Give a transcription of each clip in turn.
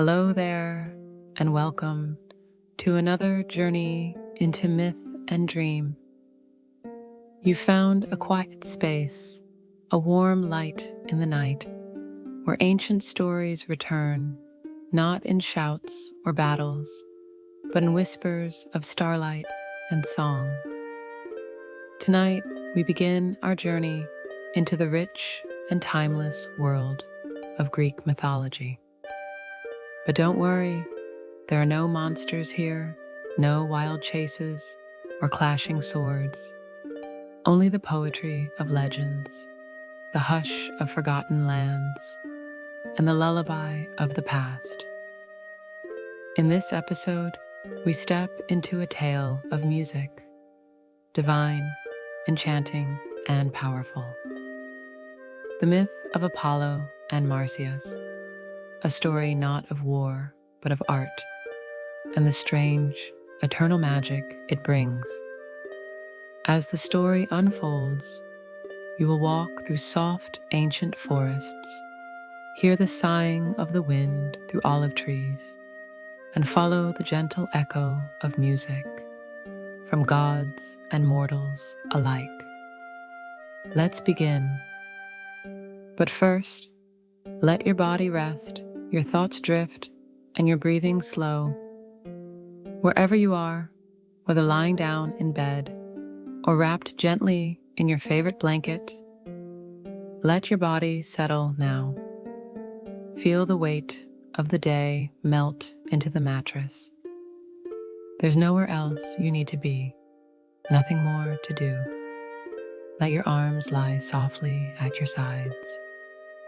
Hello there, and welcome to another journey into myth and dream. You found a quiet space, a warm light in the night, where ancient stories return, not in shouts or battles, but in whispers of starlight and song. Tonight, we begin our journey into the rich and timeless world of Greek mythology. But don't worry, there are no monsters here, no wild chases or clashing swords, only the poetry of legends, the hush of forgotten lands, and the lullaby of the past. In this episode, we step into a tale of music, divine, enchanting, and powerful. The myth of Apollo and Marsyas, a story not of war, but of art, and the strange, eternal magic it brings. As the story unfolds, you will walk through soft, ancient forests, hear the sighing of the wind through olive trees, and follow the gentle echo of music from gods and mortals alike. Let's begin. But first, let your body rest, your thoughts drift, and your breathing slow. Wherever you are, whether lying down in bed or wrapped gently in your favorite blanket, let your body settle now. Feel the weight of the day melt into the mattress. There's nowhere else you need to be, nothing more to do. Let your arms lie softly at your sides,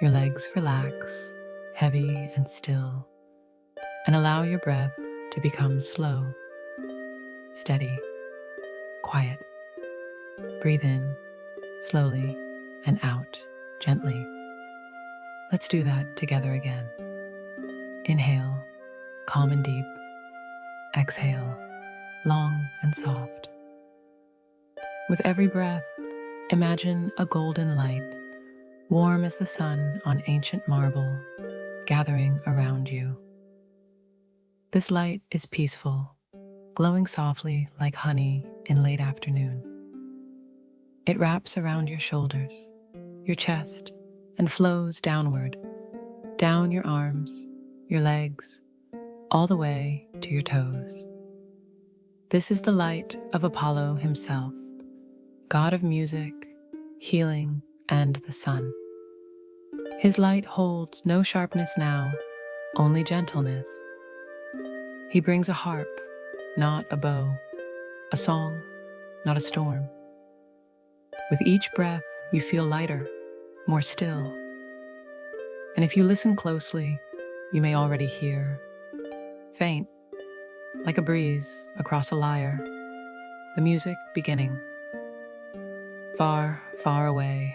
your legs relax, heavy and still, and allow your breath to become slow, steady, quiet. Breathe in slowly and out gently. Let's do that together again. Inhale, calm and deep. Exhale, long and soft. With every breath, imagine a golden light, warm as the sun on ancient marble, gathering around you. This light is peaceful, glowing softly like honey in late afternoon. It wraps around your shoulders, your chest, and flows downward, down your arms, your legs, all the way to your toes. This is the light of Apollo himself, god of music, healing, and the sun. His light holds no sharpness now, only gentleness. He brings a harp, not a bow, a song, not a storm. With each breath, you feel lighter, more still. And if you listen closely, you may already hear, faint, like a breeze across a lyre, the music beginning. Far, far away,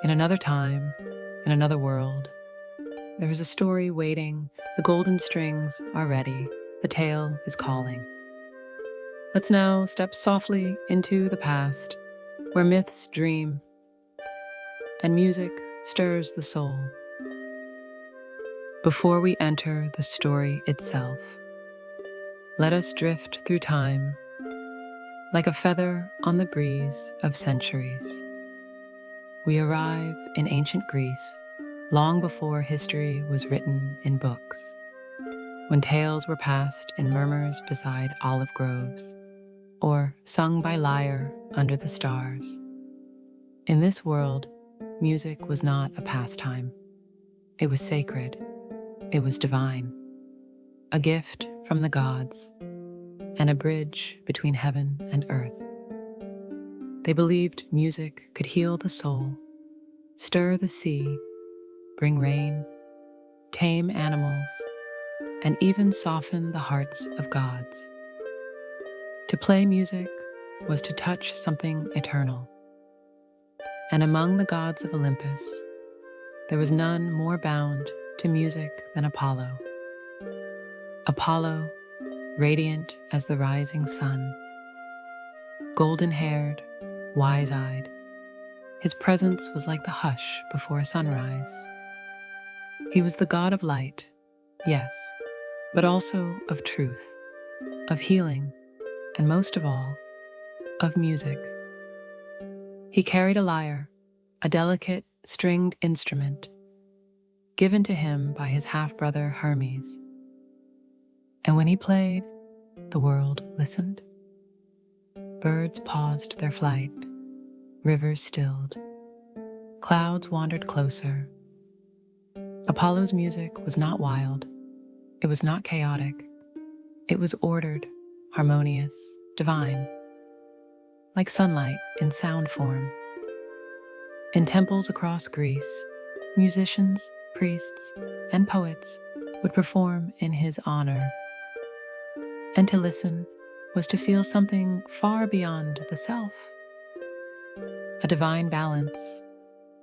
in another time, in another world, there is a story waiting, the golden strings are ready, the tale is calling. Let's now step softly into the past, where myths dream, and music stirs the soul. Before we enter the story itself, let us drift through time, like a feather on the breeze of centuries. We arrive in ancient Greece, long before history was written in books, when tales were passed in murmurs beside olive groves, or sung by lyre under the stars. In this world, music was not a pastime. It was sacred. It was divine. A gift from the gods, and a bridge between heaven and earth. They believed music could heal the soul, stir the sea, bring rain, tame animals, and even soften the hearts of gods. To play music was to touch something eternal. And among the gods of Olympus, there was none more bound to music than Apollo. Apollo, radiant as the rising sun, golden-haired, wise-eyed, his presence was like the hush before sunrise. He was the god of light, yes, but also of truth, of healing, and most of all, of music. He carried a lyre, a delicate stringed instrument given to him by his half-brother Hermes. And when he played, the world listened. Birds paused their flight, rivers stilled, clouds wandered closer. Apollo's music was not wild, it was not chaotic, it was ordered, harmonious, divine, like sunlight in sound form. In temples across Greece, musicians, priests, and poets would perform in his honor. And to listen was to feel something far beyond the self, a divine balance,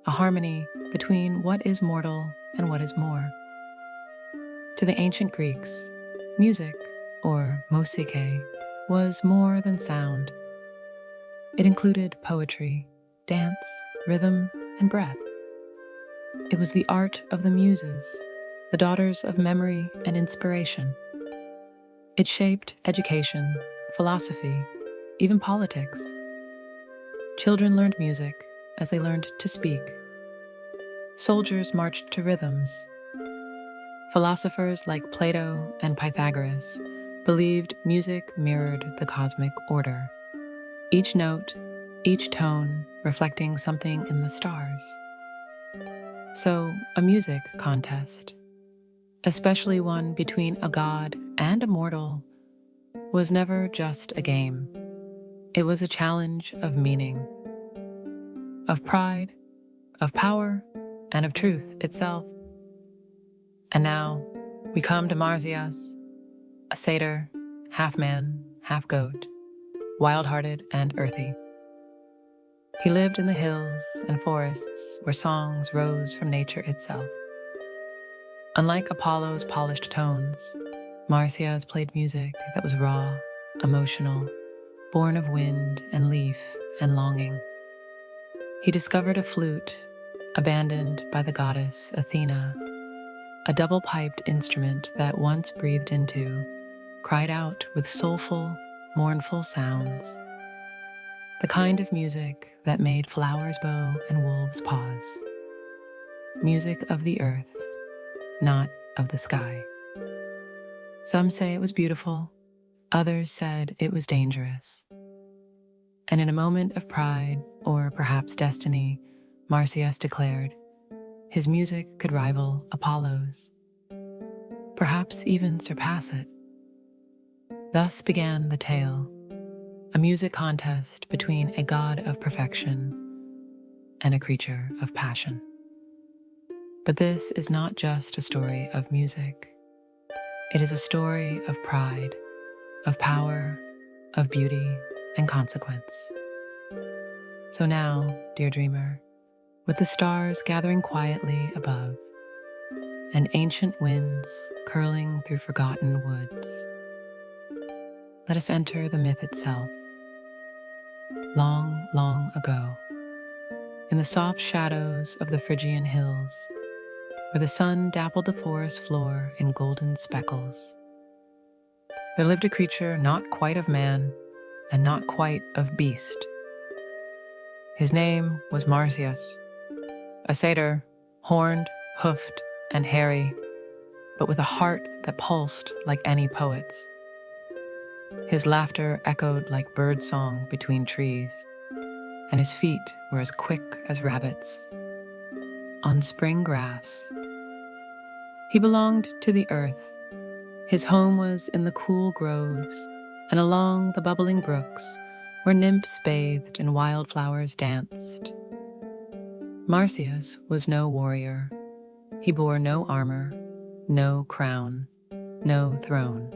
a harmony between what is mortal and what is more. To the ancient Greeks, music, or musike, was more than sound. It included poetry, dance, rhythm, and breath. It was the art of the muses, the daughters of memory and inspiration. It shaped education, philosophy, even politics. Children learned music as they learned to speak. Soldiers marched to rhythms. Philosophers like Plato and Pythagoras believed music mirrored the cosmic order, each note, each tone reflecting something in the stars. So, a music contest, especially one between a god and a mortal, was never just a game. It was a challenge of meaning, of pride, of power, and of truth itself. And now, we come to Marsyas, a satyr, half man, half goat, wild-hearted and earthy. He lived in the hills and forests where songs rose from nature itself. Unlike Apollo's polished tones, Marsyas played music that was raw, emotional, born of wind and leaf and longing. He discovered a flute, abandoned by the goddess Athena, a double-piped instrument that once breathed into, cried out with soulful, mournful sounds. The kind of music that made flowers bow and wolves pause. Music of the earth, not of the sky. Some say it was beautiful, others said it was dangerous. And in a moment of pride, or perhaps destiny, Marsyas declared, his music could rival Apollo's, perhaps even surpass it. Thus began the tale, a music contest between a god of perfection and a creature of passion. But this is not just a story of music. It is a story of pride, of power, of beauty, and consequence. So now, dear dreamer, with the stars gathering quietly above, and ancient winds curling through forgotten woods, let us enter the myth itself. Long, long ago, in the soft shadows of the Phrygian hills, where the sun dappled the forest floor in golden speckles, there lived a creature not quite of man and not quite of beast. His name was Marsyas, a satyr, horned, hoofed, and hairy, but with a heart that pulsed like any poet's. His laughter echoed like bird song between trees, and his feet were as quick as rabbits. On spring grass, he belonged to the earth. His home was in the cool groves and along the bubbling brooks where nymphs bathed and wildflowers danced. Marsyas was no warrior. He bore no armor, no crown, no throne.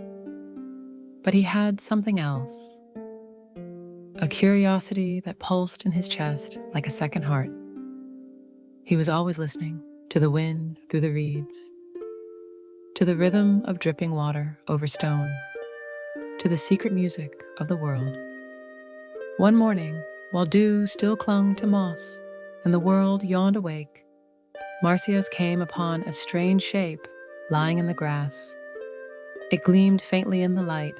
But he had something else, a curiosity that pulsed in his chest like a second heart. He was always listening to the wind through the reeds, to the rhythm of dripping water over stone, to the secret music of the world. One morning, while dew still clung to moss and the world yawned awake, Marsyas came upon a strange shape lying in the grass. It gleamed faintly in the light,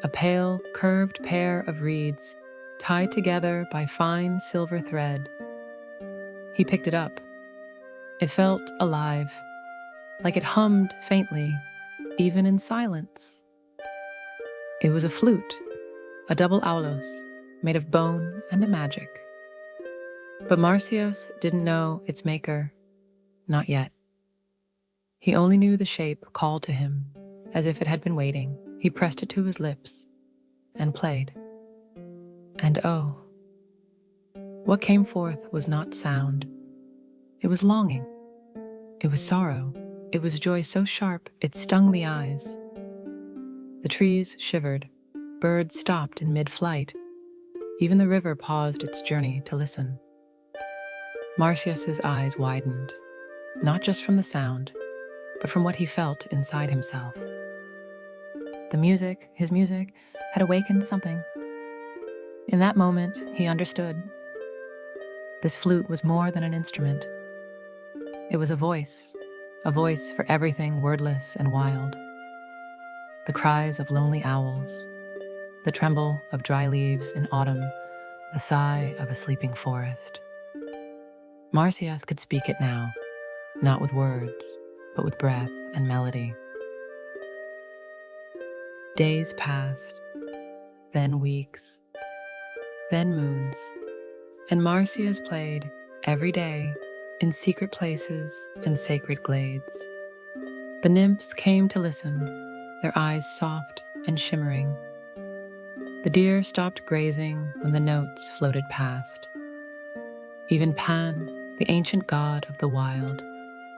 a pale, curved pair of reeds tied together by fine silver thread. He picked it up. It felt alive, like it hummed faintly, even in silence. It was a flute, a double aulos, made of bone and a magic. But Marsyas didn't know its maker, not yet. He only knew the shape called to him, as if it had been waiting. He pressed it to his lips and played. And oh, what came forth was not sound. It was longing. It was sorrow. It was joy so sharp it stung the eyes. The trees shivered. Birds stopped in mid-flight. Even the river paused its journey to listen. Marsyas's eyes widened, not just from the sound, but from what he felt inside himself. The music, his music, had awakened something. In that moment, he understood. This flute was more than an instrument. It was a voice for everything wordless and wild. The cries of lonely owls, the tremble of dry leaves in autumn, the sigh of a sleeping forest. Marsyas could speak it now, not with words, but with breath and melody. Days passed, then weeks, then moons, and Marsyas played every day in secret places and sacred glades. The nymphs came to listen, their eyes soft and shimmering. The deer stopped grazing when the notes floated past. Even Pan, the ancient god of the wild,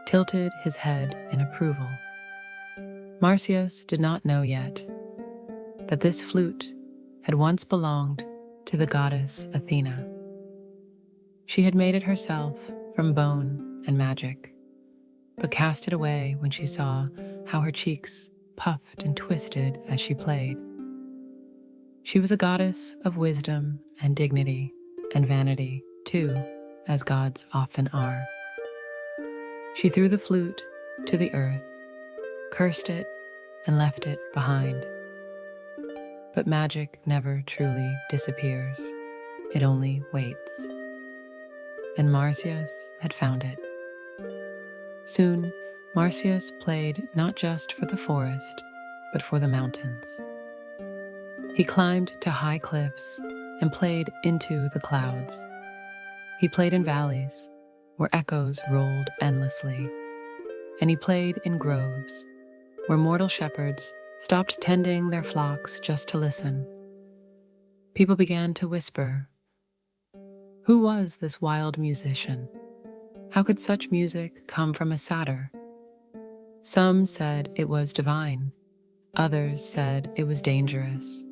tilted his head in approval. Marsyas did not know yet that this flute had once belonged to the goddess Athena. She had made it herself from bone and magic, but cast it away when she saw how her cheeks puffed and twisted as she played. She was a goddess of wisdom and dignity and vanity, too, as gods often are. She threw the flute to the earth, cursed it, and left it behind. But magic never truly disappears. It only waits. And Marsyas had found it. Soon, Marsyas played not just for the forest, but for the mountains. He climbed to high cliffs and played into the clouds. He played in valleys where echoes rolled endlessly. And he played in groves where mortal shepherds stopped tending their flocks just to listen. People began to whisper, who was this wild musician? How could such music come from a satyr? Some said it was divine. Others said it was dangerous.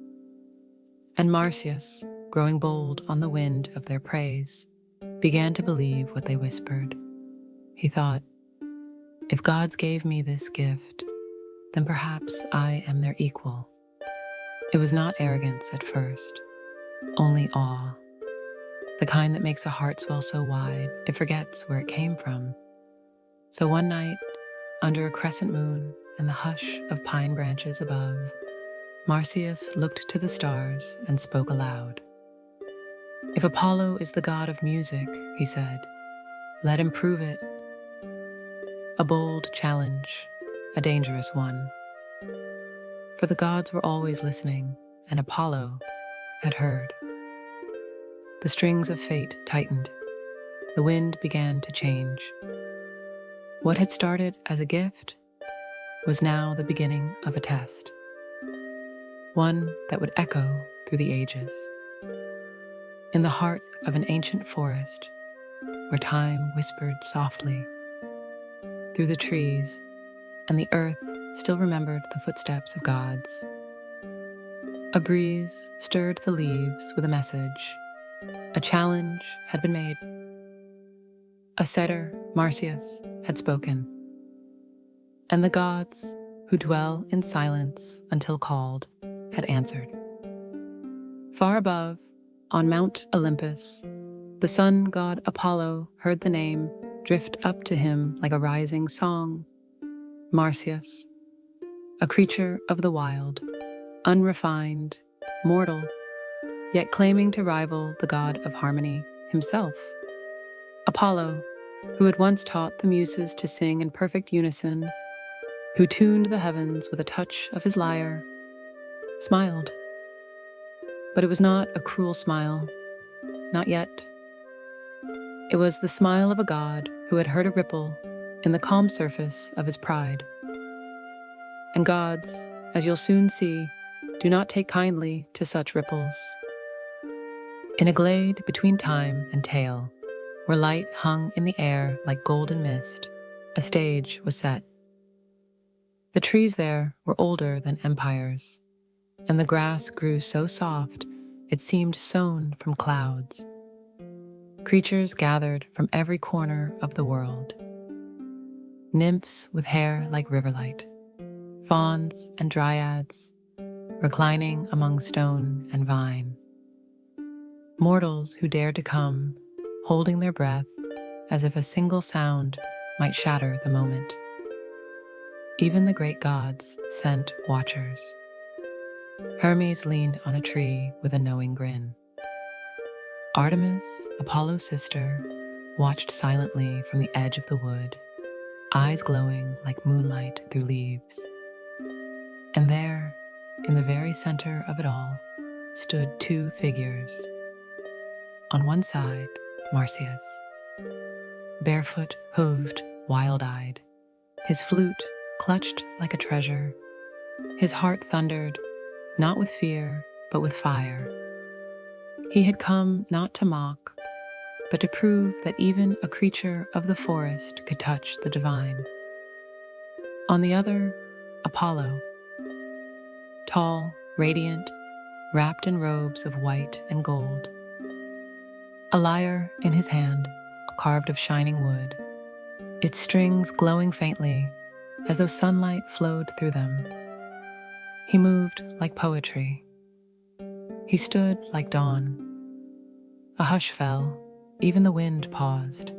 And Marsyas, growing bold on the wind of their praise, began to believe what they whispered. He thought, if gods gave me this gift, then perhaps I am their equal. It was not arrogance at first, only awe. The kind that makes a heart swell so wide it forgets where it came from. So one night, under a crescent moon and the hush of pine branches above, Marsyas looked to the stars and spoke aloud. If Apollo is the god of music, he said, let him prove it. A bold challenge, a dangerous one. For the gods were always listening, and Apollo had heard. The strings of fate tightened. The wind began to change. What had started as a gift was now the beginning of a test. One that would echo through the ages. In the heart of an ancient forest, where time whispered softly, through the trees, and the earth still remembered the footsteps of gods. A breeze stirred the leaves with a message. A challenge had been made. A setter, Marsyas, had spoken. And the gods, who dwell in silence until called, had answered. Far above, on Mount Olympus, the sun god Apollo heard the name drift up to him like a rising song. Marsyas, a creature of the wild, unrefined, mortal, yet claiming to rival the god of harmony himself. Apollo, who had once taught the muses to sing in perfect unison, who tuned the heavens with a touch of his lyre, smiled. But it was not a cruel smile, not yet. It was the smile of a god who had heard a ripple in the calm surface of his pride. And gods, as you'll soon see, do not take kindly to such ripples. In a glade between time and tale, where light hung in the air like golden mist, a stage was set. The trees there were older than empires, and the grass grew so soft it seemed sown from clouds. Creatures gathered from every corner of the world. Nymphs with hair like riverlight, fauns and dryads, reclining among stone and vine. Mortals who dared to come, holding their breath as if a single sound might shatter the moment. Even the great gods sent watchers. Hermes leaned on a tree with a knowing grin. Artemis, Apollo's sister, watched silently from the edge of the wood, eyes glowing like moonlight through leaves. And there, in the very center of it all, stood two figures. On one side, Marsyas, barefoot, hooved, wild-eyed, his flute clutched like a treasure. His heart thundered, not with fear, but with fire. He had come not to mock, but to prove that even a creature of the forest could touch the divine. On the other, Apollo, tall, radiant, wrapped in robes of white and gold. A lyre in his hand, carved of shining wood, its strings glowing faintly as though sunlight flowed through them. He moved like poetry. He stood like dawn. A hush fell, even the wind paused.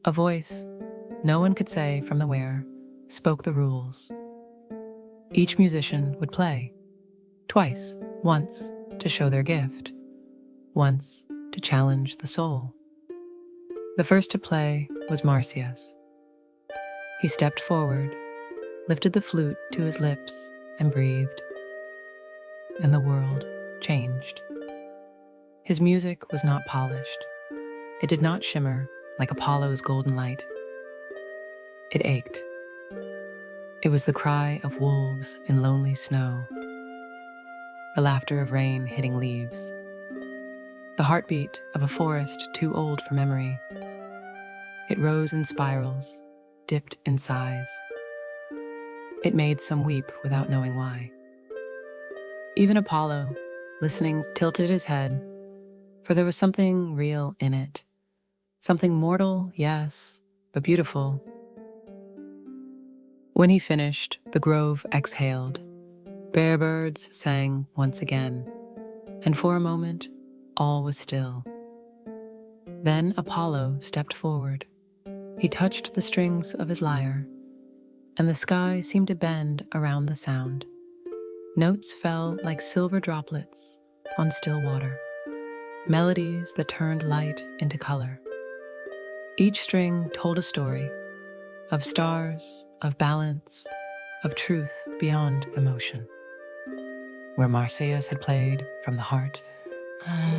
A voice, no one could say from the where, spoke the rules. Each musician would play, twice, once to show their gift, once to challenge the soul. The first to play was Marsyas. He stepped forward, lifted the flute to his lips, and breathed. And the world changed. His music was not polished. It did not shimmer like Apollo's golden light. It ached. It was the cry of wolves in lonely snow, the laughter of rain hitting leaves, the heartbeat of a forest too old for memory. It rose in spirals, dipped in sighs. It made some weep without knowing why. Even Apollo, listening, tilted his head, for there was something real in it. Something mortal, yes, but beautiful. When he finished, the grove exhaled. Bear birds sang once again, and for a moment, all was still. Then Apollo stepped forward. He touched the strings of his lyre, and the sky seemed to bend around the sound. Notes fell like silver droplets on still water, melodies that turned light into color. Each string told a story of stars, of balance, of truth beyond emotion. Where Marsyas had played from the heart,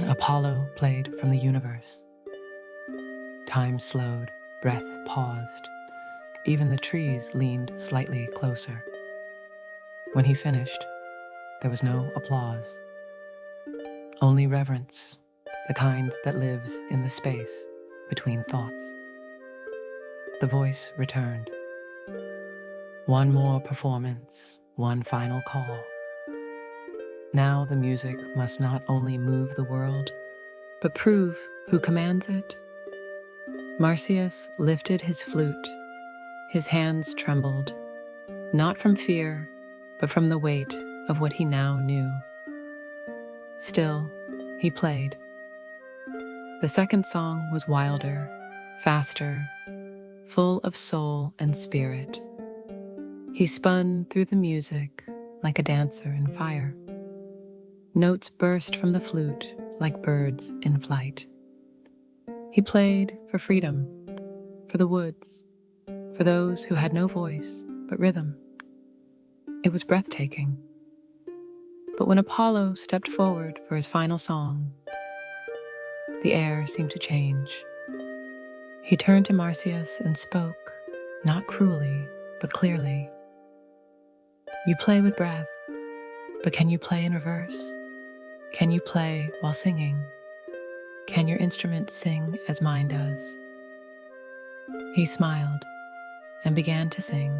Apollo played from the universe. Time slowed, breath paused. Even the trees leaned slightly closer. When he finished, there was no applause. Only reverence, the kind that lives in the space between thoughts. The voice returned. One more performance, one final call. Now the music must not only move the world, but prove who commands it. Marsyas lifted his flute. His hands trembled, not from fear, but from the weight of what he now knew. Still, he played. The second song was wilder, faster, full of soul and spirit. He spun through the music like a dancer in fire. Notes burst from the flute like birds in flight. He played for freedom, for the woods, for those who had no voice but rhythm. It was breathtaking. But when Apollo stepped forward for his final song, the air seemed to change. He turned to Marsyas and spoke, not cruelly, but clearly. You play with breath, but can you play in reverse? Can you play while singing? Can your instrument sing as mine does? He smiled and began to sing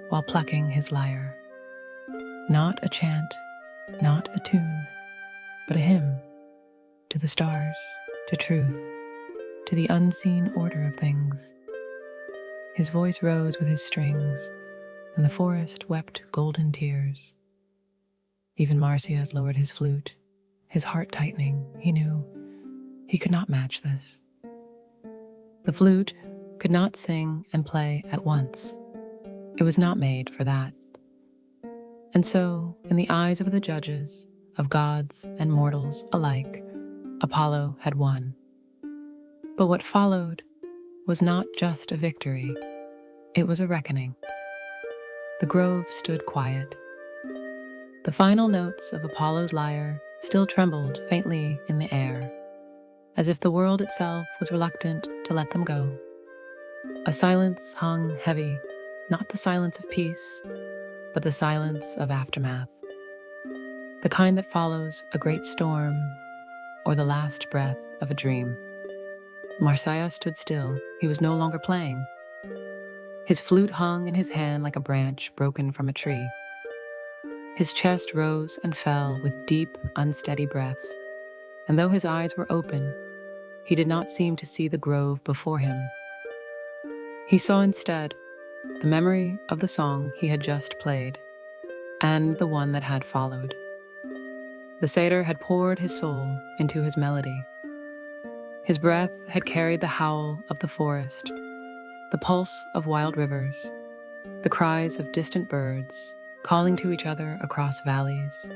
while plucking his lyre. Not a chant, not a tune, but a hymn to the stars, to truth, to the unseen order of things. His voice rose with his strings, and the forest wept golden tears. Even Marsyas lowered his flute, his heart tightening. He knew he could not match this. The flute could not sing and play at once. It was not made for that. And so, in the eyes of the judges, of gods and mortals alike, Apollo had won. But what followed was not just a victory, it was a reckoning. The grove stood quiet. The final notes of Apollo's lyre still trembled faintly in the air, as if the world itself was reluctant to let them go. A silence hung heavy, not the silence of peace, but the silence of aftermath. The kind that follows a great storm or the last breath of a dream. Marsyas stood still. He was no longer playing. His flute hung in his hand like a branch broken from a tree. His chest rose and fell with deep, unsteady breaths, and though his eyes were open, he did not seem to see the grove before him. He saw instead the memory of the song he had just played, and the one that had followed. The satyr had poured his soul into his melody. His breath had carried the howl of the forest, the pulse of wild rivers, the cries of distant birds calling to each other across valleys.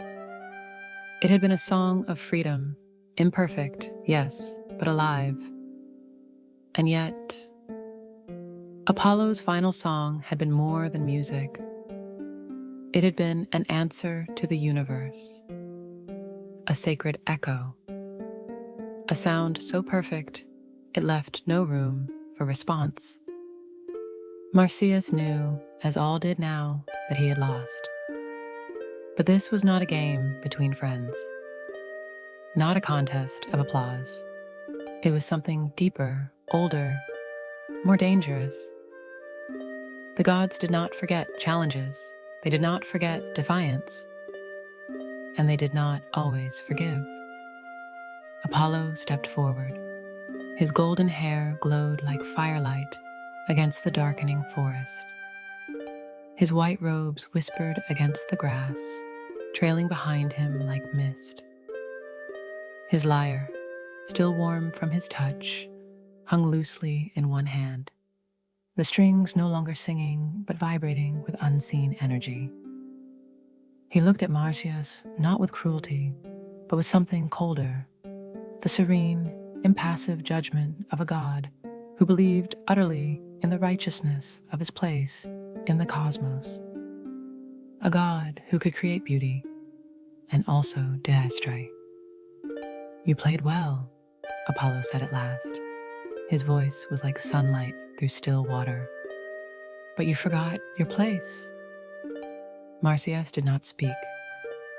It had been a song of freedom, imperfect, yes, but alive. And yet, Apollo's final song had been more than music. It had been an answer to the universe, a sacred echo, a sound so perfect it left no room for response. Marsyas knew, as all did now, that he had lost. But this was not a game between friends, not a contest of applause. It was something deeper, older, more dangerous. The gods did not forget challenges. They did not forget defiance. And they did not always forgive. Apollo stepped forward. His golden hair glowed like firelight against the darkening forest. His white robes whispered against the grass, trailing behind him like mist. His lyre, still warm from his touch, hung loosely in one hand, the strings no longer singing but vibrating with unseen energy. He looked at Marsyas not with cruelty, but with something colder, the serene, impassive judgment of a god who believed utterly in the righteousness of his place in the cosmos. A god who could create beauty and also destroy. You played well, Apollo said at last. His voice was like sunlight through still water. But you forgot your place. Marsyas did not speak.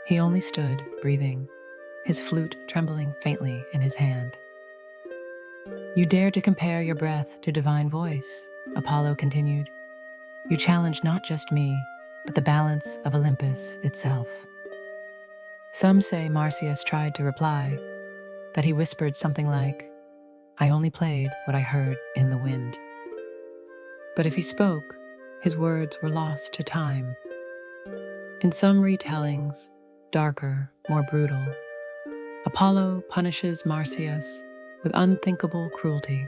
He only stood, breathing, his flute trembling faintly in his hand. You dared to compare your breath to divine voice, Apollo continued. You challenged not just me, but the balance of Olympus itself. Some say Marsyas tried to reply, that he whispered something like, I only played what I heard in the wind. But if he spoke, his words were lost to time. In some retellings, darker, more brutal, Apollo punishes Marsyas with unthinkable cruelty.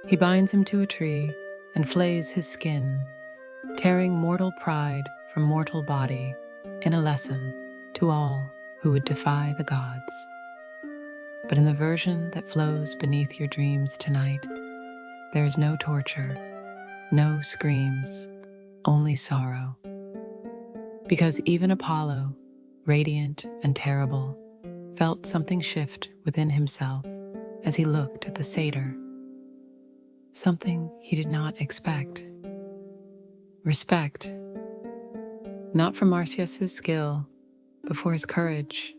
He binds him to a tree and flays his skin, tearing mortal pride from mortal body in a lesson to all who would defy the gods. But in the version that flows beneath your dreams tonight, there is no torture, no screams, only sorrow. Because even Apollo, radiant and terrible, felt something shift within himself as he looked at the satyr. Something he did not expect. Respect, not for Marsyas' skill, but for his courage.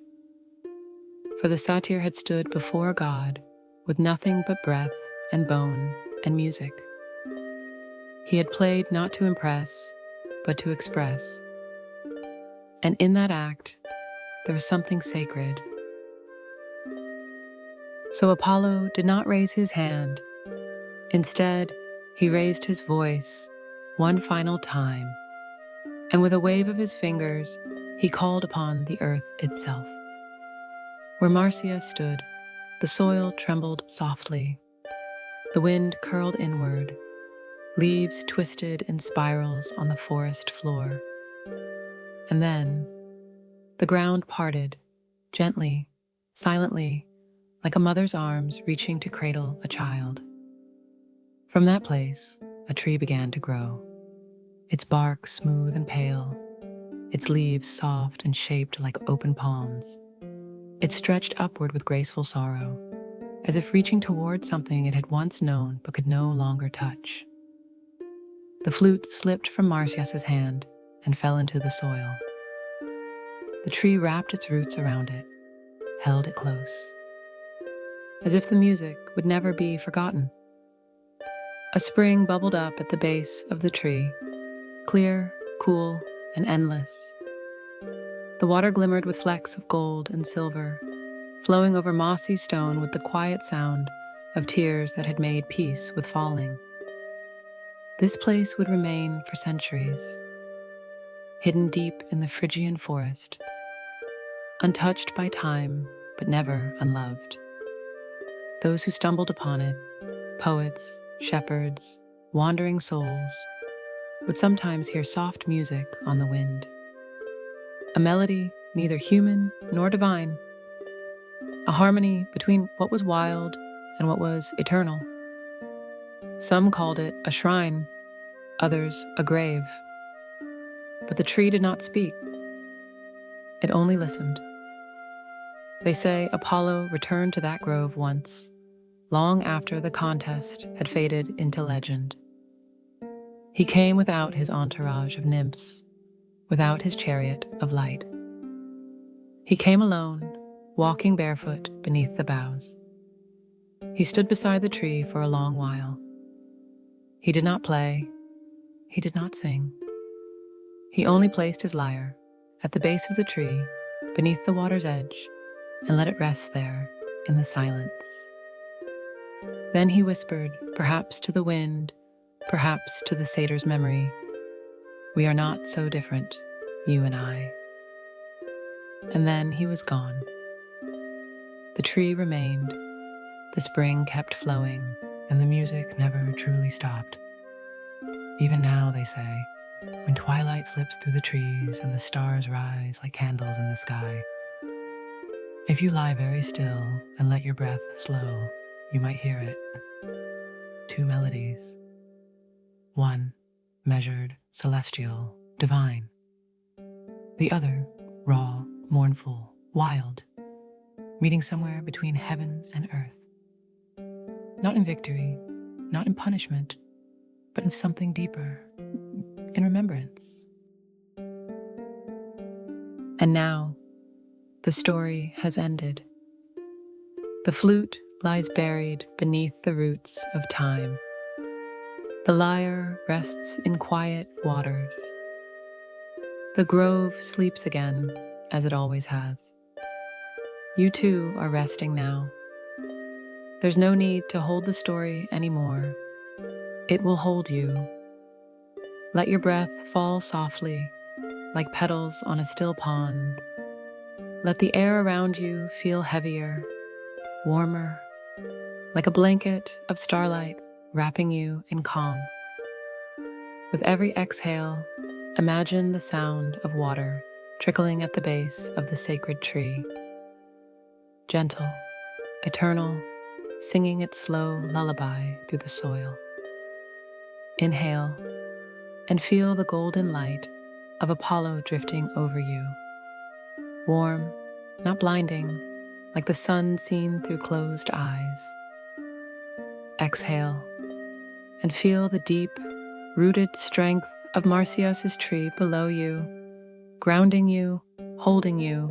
For the satyr had stood before a god with nothing but breath and bone and music. He had played not to impress, but to express. And in that act, there was something sacred. So Apollo did not raise his hand. Instead, he raised his voice one final time, and with a wave of his fingers, he called upon the earth itself. Where Marsyas stood, the soil trembled softly. The wind curled inward. Leaves twisted in spirals on the forest floor. And then, the ground parted, gently, silently, like a mother's arms reaching to cradle a child. From that place, a tree began to grow, its bark smooth and pale, its leaves soft and shaped like open palms. It stretched upward with graceful sorrow, as if reaching toward something it had once known but could no longer touch. The flute slipped from Marsyas' hand and fell into the soil. The tree wrapped its roots around it, held it close, as if the music would never be forgotten. A spring bubbled up at the base of the tree, clear, cool, and endless. The water glimmered with flecks of gold and silver, flowing over mossy stone with the quiet sound of tears that had made peace with falling. This place would remain for centuries, hidden deep in the Phrygian forest, untouched by time, but never unloved. Those who stumbled upon it, poets, shepherds, wandering souls, would sometimes hear soft music on the wind. A melody neither human nor divine, a harmony between what was wild and what was eternal. Some called it a shrine, others a grave. But the tree did not speak. It only listened. They say Apollo returned to that grove once, long after the contest had faded into legend. He came without his entourage of nymphs, without his chariot of light. He came alone, walking barefoot beneath the boughs. He stood beside the tree for a long while. He did not play. He did not sing. He only placed his lyre at the base of the tree, beneath the water's edge, and let it rest there in the silence. Then he whispered, perhaps to the wind, perhaps to the satyr's memory, "We are not so different, you and I." And then he was gone. The tree remained, the spring kept flowing, and the music never truly stopped. Even now, they say, when twilight slips through the trees and the stars rise like candles in the sky, if you lie very still and let your breath slow, you might hear it. Two melodies. One, measured, celestial, divine. The other, raw, mournful, wild, meeting somewhere between heaven and earth. Not in victory, not in punishment, but in something deeper, in remembrance. And now, the story has ended. The flute lies buried beneath the roots of time. The lyre rests in quiet waters. The grove sleeps again, as it always has. You too are resting now. There's no need to hold the story anymore. It will hold you. Let your breath fall softly, like petals on a still pond. Let the air around you feel heavier, warmer, like a blanket of starlight wrapping you in calm. With every exhale, imagine the sound of water trickling at the base of the sacred tree. Gentle, eternal, singing its slow lullaby through the soil. Inhale and feel the golden light of Apollo drifting over you. Warm, not blinding, like the sun seen through closed eyes. Exhale and feel the deep, rooted strength of Marsyas' tree below you, grounding you, holding you,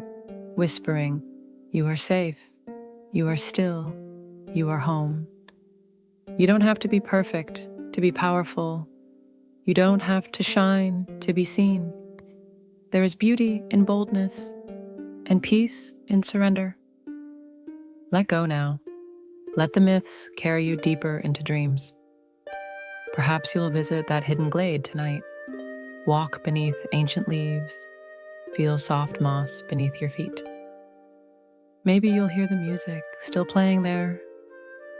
whispering, "You are safe, you are still, you are home." You don't have to be perfect to be powerful. You don't have to shine to be seen. There is beauty in boldness and peace in surrender. Let go now. Let the myths carry you deeper into dreams. Perhaps you'll visit that hidden glade tonight. Walk beneath ancient leaves. Feel soft moss beneath your feet. Maybe you'll hear the music still playing there,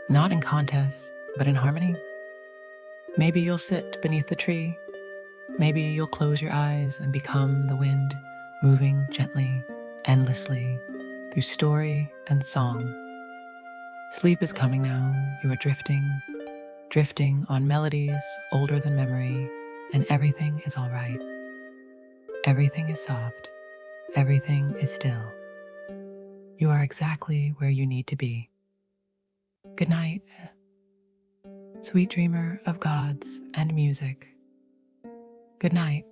not in contest, but in harmony. Maybe you'll sit beneath the tree. Maybe you'll close your eyes and become the wind, moving gently, endlessly, through story and song. Sleep is coming now. You are drifting on melodies older than memory, and everything is all right. Everything is soft. Everything is still. You are exactly where you need to be. Good night, sweet dreamer of gods and music. Good night.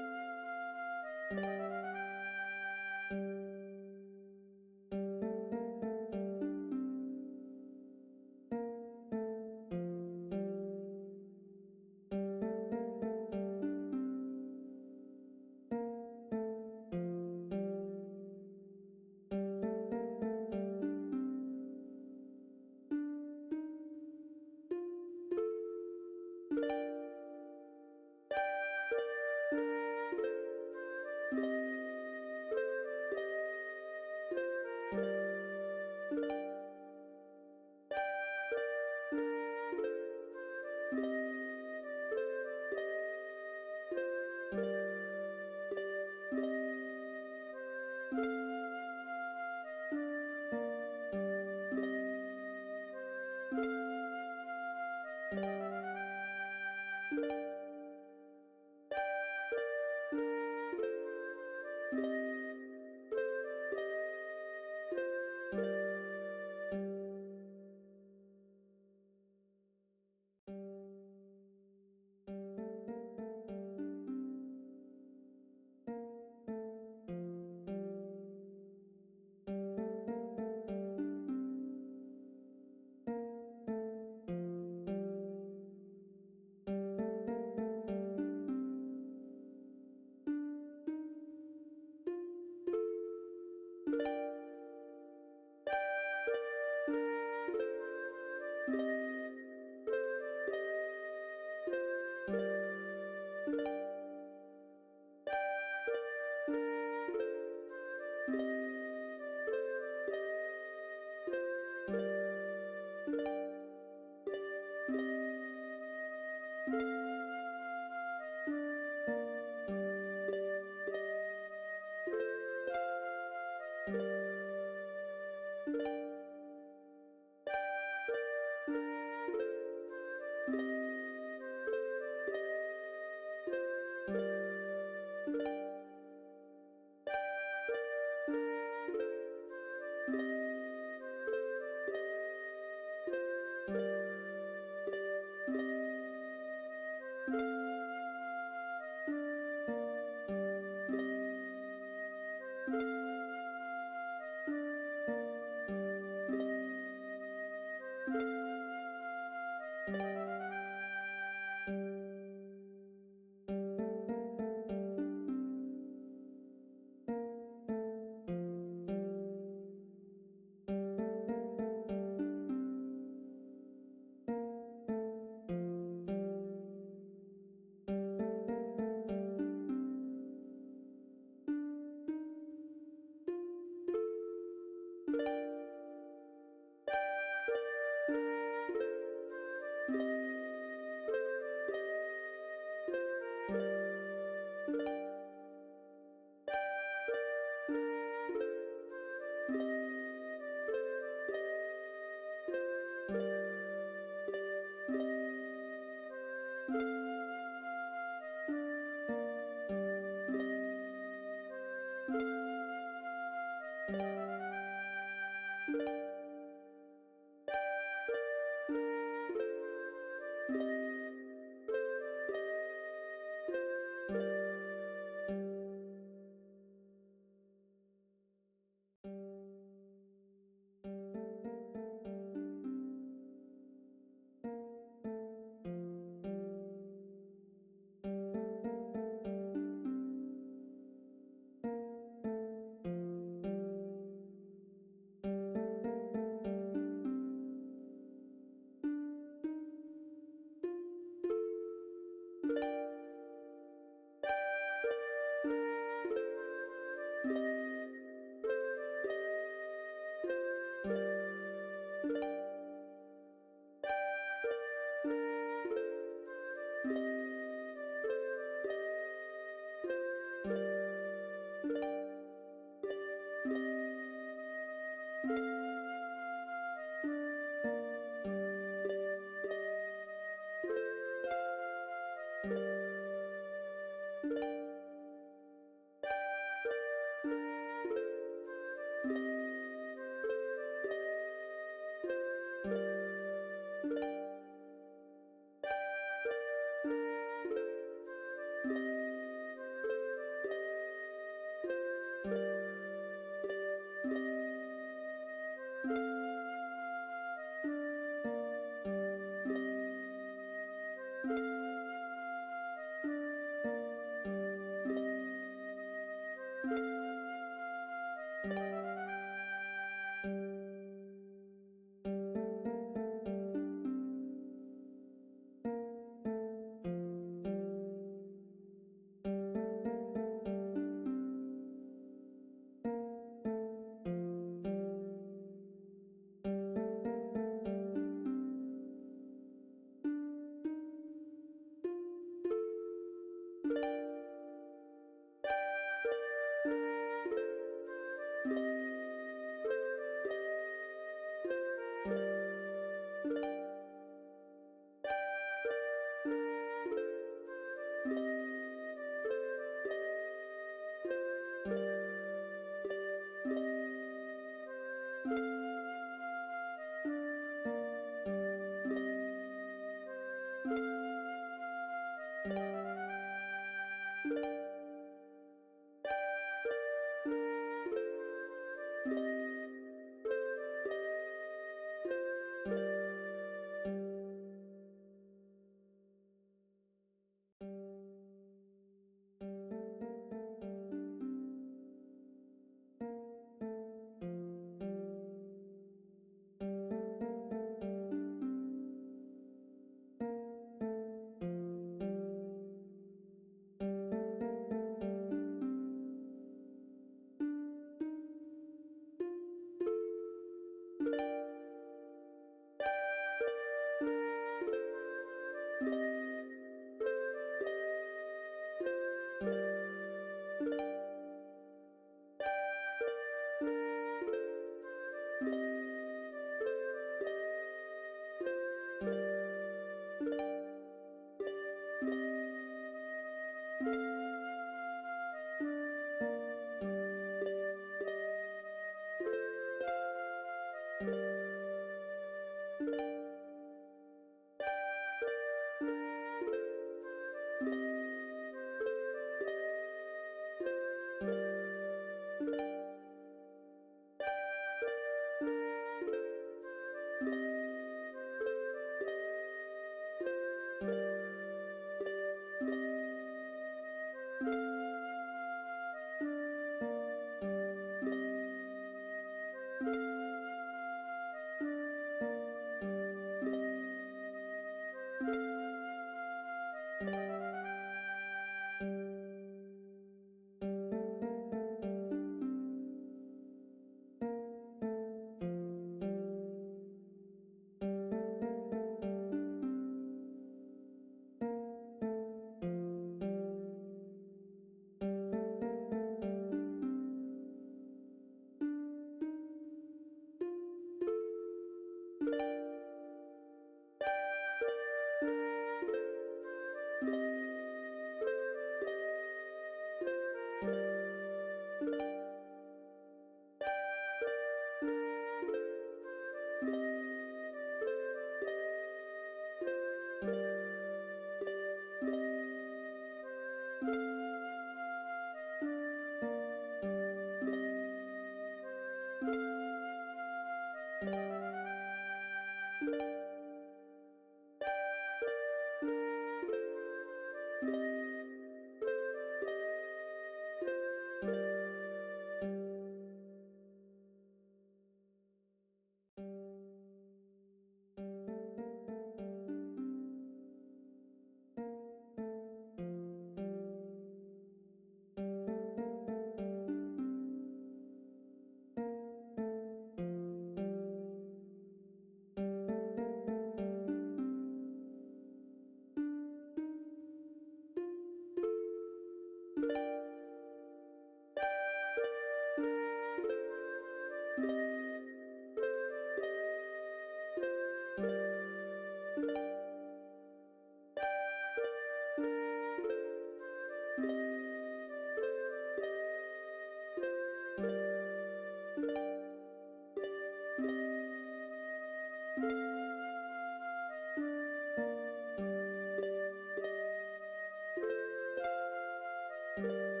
you.